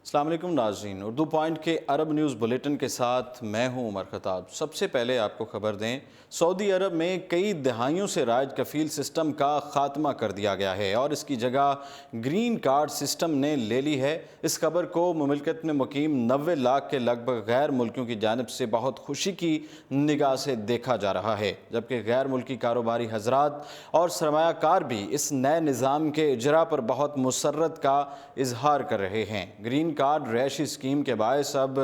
السلام علیکم ناظرین، اردو پوائنٹ کے عرب نیوز بلیٹن کے ساتھ میں ہوں عمر خطاب۔ سب سے پہلے آپ کو خبر دیں، سعودی عرب میں کئی دہائیوں سے رائج کفیل سسٹم کا خاتمہ کر دیا گیا ہے اور اس کی جگہ گرین کارڈ سسٹم نے لے لی ہے۔ اس خبر کو مملکت میں مقیم 90 لاکھ کے لگ بھگ غیر ملکیوں کی جانب سے بہت خوشی کی نگاہ سے دیکھا جا رہا ہے، جبکہ غیر ملکی کاروباری حضرات اور سرمایہ کار بھی اس نئے نظام کے اجرا پر بہت مسرت کا اظہار کر رہے ہیں۔ گرین کارڈ رہائشی اسکیم کے باعث اب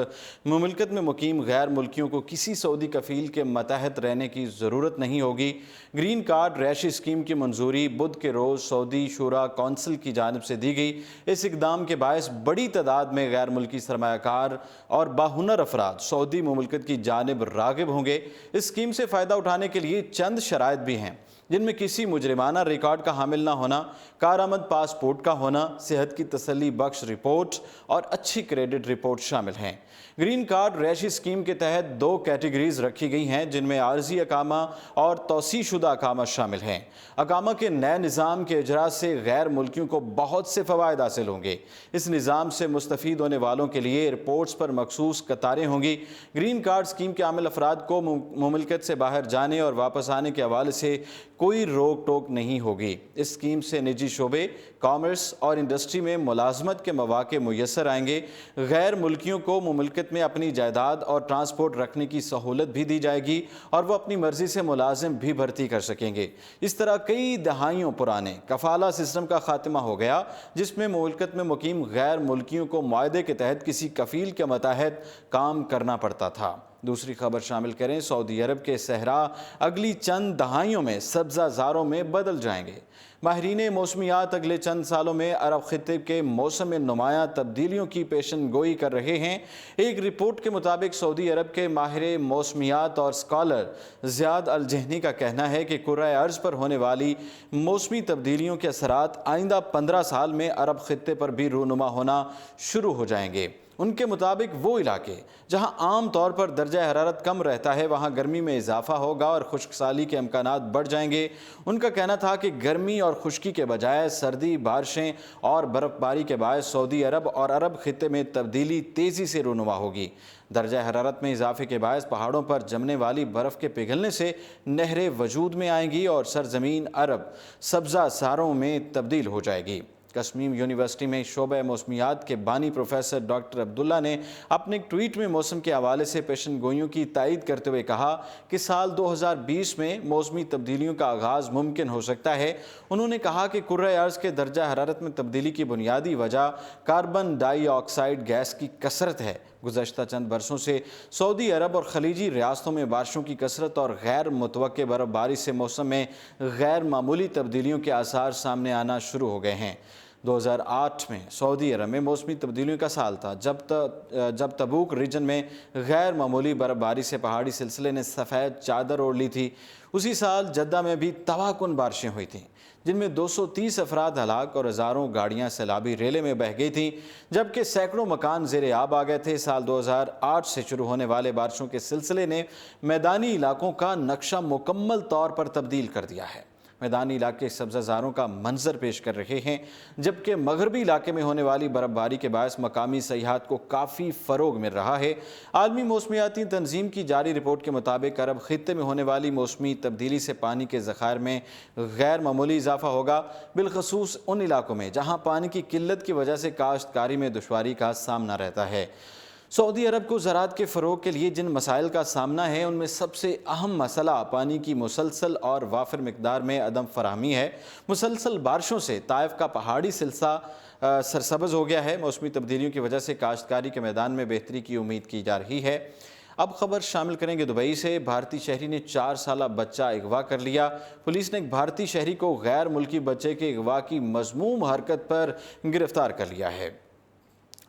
مملکت میں مقیم غیر ملکیوں کو کسی سعودی کفیل کے ماتحت رہنے کی ضرورت نہیں ہوگی۔ گرین کارڈ رہائشی اسکیم کی منظوری بدھ کے روز سعودی شورا کونسل کی جانب سے دی گئی۔ اس اقدام کے باعث بڑی تعداد میں غیر ملکی سرمایہ کار اور باہنر افراد سعودی مملکت کی جانب راغب ہوں گے۔ اس اسکیم سے فائدہ اٹھانے کے لیے چند شرائط بھی ہیں، جن میں کسی مجرمانہ ریکارڈ کا حامل نہ ہونا، کارآمد پاسپورٹ کا ہونا، صحت کی تسلی بخش رپورٹ اور اچھی کریڈٹ رپورٹ شامل ہیں۔ گرین کارڈ رہائشی اسکیم کے تحت 2 کیٹیگریز رکھی گئی ہیں، جن میں عارضی اقامہ اور توسیع شدہ اقامہ شامل ہیں۔ اقامہ کے نئے نظام کے اجرا سے غیر ملکیوں کو بہت سے فوائد حاصل ہوں گے۔ اس نظام سے مستفید ہونے والوں کے لیے ایئرپورٹس پر مخصوص قطاریں ہوں گی۔ گرین کارڈ اسکیم کے عامل افراد کو مملکت سے باہر جانے اور واپس آنے کے حوالے سے کوئی روک ٹوک نہیں ہوگی۔ اس اسکیم سے نجی شعبے، کامرس اور انڈسٹری میں ملازمت کے مواقع میسر آئیں گے۔ غیر ملکیوں کو مملکت میں اپنی جائیداد اور ٹرانسپورٹ رکھنے کی سہولت بھی دی جائے گی اور وہ اپنی مرضی سے ملازم بھی بھرتی کر سکیں گے۔ اس طرح کئی دہائیوں پرانے کفالہ سسٹم کا خاتمہ ہو گیا، جس میں مملکت میں مقیم غیر ملکیوں کو معاہدے کے تحت کسی کفیل کے ماتحت کام کرنا پڑتا تھا۔ دوسری خبر شامل کریں، سعودی عرب کے صحرا اگلی چند دہائیوں میں سبزہ زاروں میں بدل جائیں گے۔ ماہرین موسمیات اگلے چند سالوں میں عرب خطے کے موسم میں نمایاں تبدیلیوں کی پیشن گوئی کر رہے ہیں۔ ایک رپورٹ کے مطابق سعودی عرب کے ماہر موسمیات اور اسکالر زیاد الجہنی کا کہنا ہے کہ کرۂ ارض پر ہونے والی موسمی تبدیلیوں کے اثرات آئندہ 15 سال میں عرب خطے پر بھی رونما ہونا شروع ہو جائیں گے۔ ان کے مطابق وہ علاقے جہاں عام طور پر درجہ حرارت کم رہتا ہے، وہاں گرمی میں اضافہ ہوگا اور خشک سالی کے امکانات بڑھ جائیں گے۔ ان کا کہنا تھا کہ گرمی اور خشکی کے بجائے سردی، بارشیں اور برف باری کے باعث سعودی عرب اور عرب خطے میں تبدیلی تیزی سے رونما ہوگی۔ درجہ حرارت میں اضافے کے باعث پہاڑوں پر جمنے والی برف کے پگھلنے سے نہریں وجود میں آئیں گی اور سرزمین عرب سبزہ زاروں میں تبدیل ہو جائے گی۔ کشمیر یونیورسٹی میں شعبہ موسمیات کے بانی پروفیسر ڈاکٹر عبداللہ نے اپنے ایک ٹویٹ میں موسم کے حوالے سے پیشن گوئیوں کی تائید کرتے ہوئے کہا کہ سال 2020 میں موسمی تبدیلیوں کا آغاز ممکن ہو سکتا ہے۔ انہوں نے کہا کہ کرۂ ارض کے درجہ حرارت میں تبدیلی کی بنیادی وجہ کاربن ڈائی آکسائیڈ گیس کی کثرت ہے۔ گزشتہ چند برسوں سے سعودی عرب اور خلیجی ریاستوں میں بارشوں کی کثرت اور غیر متوقع برف باری سے موسم میں غیر معمولی تبدیلیوں کے آثار سامنے آنا شروع ہو گئے ہیں۔ 2008 میں سعودی عرب میں موسمی تبدیلیوں کا سال تھا، جب تبوک ریجن میں غیر معمولی برف باری سے پہاڑی سلسلے نے سفید چادر اوڑھ لی تھی۔ اسی سال جدہ میں بھی تباہ کن بارشیں ہوئی تھیں، جن میں 230 افراد ہلاک اور ہزاروں گاڑیاں سیلابی ریلے میں بہہ گئی تھیں، جبکہ سینکڑوں مکان زیر آب آ گئے تھے۔ سال 2008 سے شروع ہونے والے بارشوں کے سلسلے نے میدانی علاقوں کا نقشہ مکمل طور پر تبدیل کر دیا ہے۔ میدانی علاقے سبزہ زاروں کا منظر پیش کر رہے ہیں، جبکہ مغربی علاقے میں ہونے والی برف باری کے باعث مقامی سیاحت کو کافی فروغ مل رہا ہے۔ عالمی موسمیاتی تنظیم کی جاری رپورٹ کے مطابق عرب خطے میں ہونے والی موسمی تبدیلی سے پانی کے ذخائر میں غیر معمولی اضافہ ہوگا، بالخصوص ان علاقوں میں جہاں پانی کی قلت کی وجہ سے کاشتکاری میں دشواری کا سامنا رہتا ہے۔ سعودی عرب کو زراعت کے فروغ کے لیے جن مسائل کا سامنا ہے، ان میں سب سے اہم مسئلہ پانی کی مسلسل اور وافر مقدار میں عدم فراہمی ہے۔ مسلسل بارشوں سے طائف کا پہاڑی سلسلہ سرسبز ہو گیا ہے۔ موسمی تبدیلیوں کی وجہ سے کاشتکاری کے میدان میں بہتری کی امید کی جا رہی ہے۔ اب خبر شامل کریں گے دبئی سے۔ بھارتی شہری نے 4 سالہ بچہ اغوا کر لیا۔ پولیس نے ایک بھارتی شہری کو غیر ملکی بچے کے اغوا کی مذموم حرکت پر گرفتار کر لیا ہے۔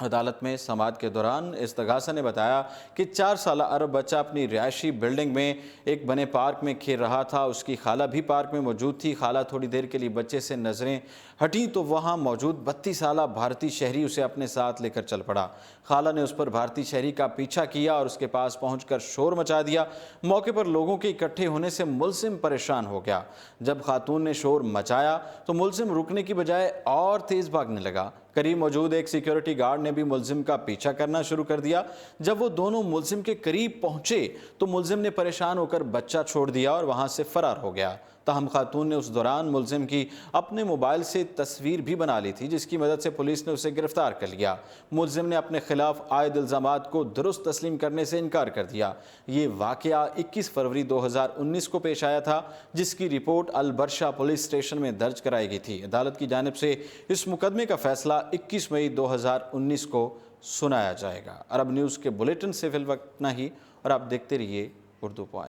عدالت میں سماعت کے دوران استغاثہ نے بتایا کہ 4 سالہ عرب بچہ اپنی رہائشی بلڈنگ میں ایک بنے پارک میں کھیل رہا تھا۔ اس کی خالہ بھی پارک میں موجود تھی۔ خالہ تھوڑی دیر کے لیے بچے سے نظریں ہٹیں تو وہاں موجود 32 سالہ بھارتی شہری اسے اپنے ساتھ لے کر چل پڑا۔ خالہ نے اس پر بھارتی شہری کا پیچھا کیا اور اس کے پاس پہنچ کر شور مچا دیا۔ موقع پر لوگوں کے اکٹھے ہونے سے ملزم پریشان ہو گیا۔ جب خاتون نے شور مچایا تو ملزم رکنے کی بجائے اور تیز بھاگنے لگا۔ قریب موجود ایک سیکیورٹی گارڈ نے بھی ملزم کا پیچھا کرنا شروع کر دیا۔ جب وہ دونوں ملزم کے قریب پہنچے تو ملزم نے پریشان ہو کر بچہ چھوڑ دیا اور وہاں سے فرار ہو گیا۔ تاہم خاتون نے اس دوران ملزم کی اپنے موبائل سے تصویر بھی بنا لی تھی، جس کی مدد سے پولیس نے اسے گرفتار کر لیا۔ ملزم نے اپنے خلاف عائد الزامات کو درست تسلیم کرنے سے انکار کر دیا۔ یہ واقعہ 21 فروری 2019 کو پیش آیا تھا، جس کی رپورٹ البرشہ پولیس اسٹیشن میں درج کرائی گئی تھی۔ عدالت کی جانب سے اس مقدمے کا فیصلہ 21 مئی 2019 کو سنایا جائے گا۔ عرب نیوز کے بلیٹن سے فی الوقت اتنا ہی، اور آپ دیکھتے رہیے اردو پوائنٹ۔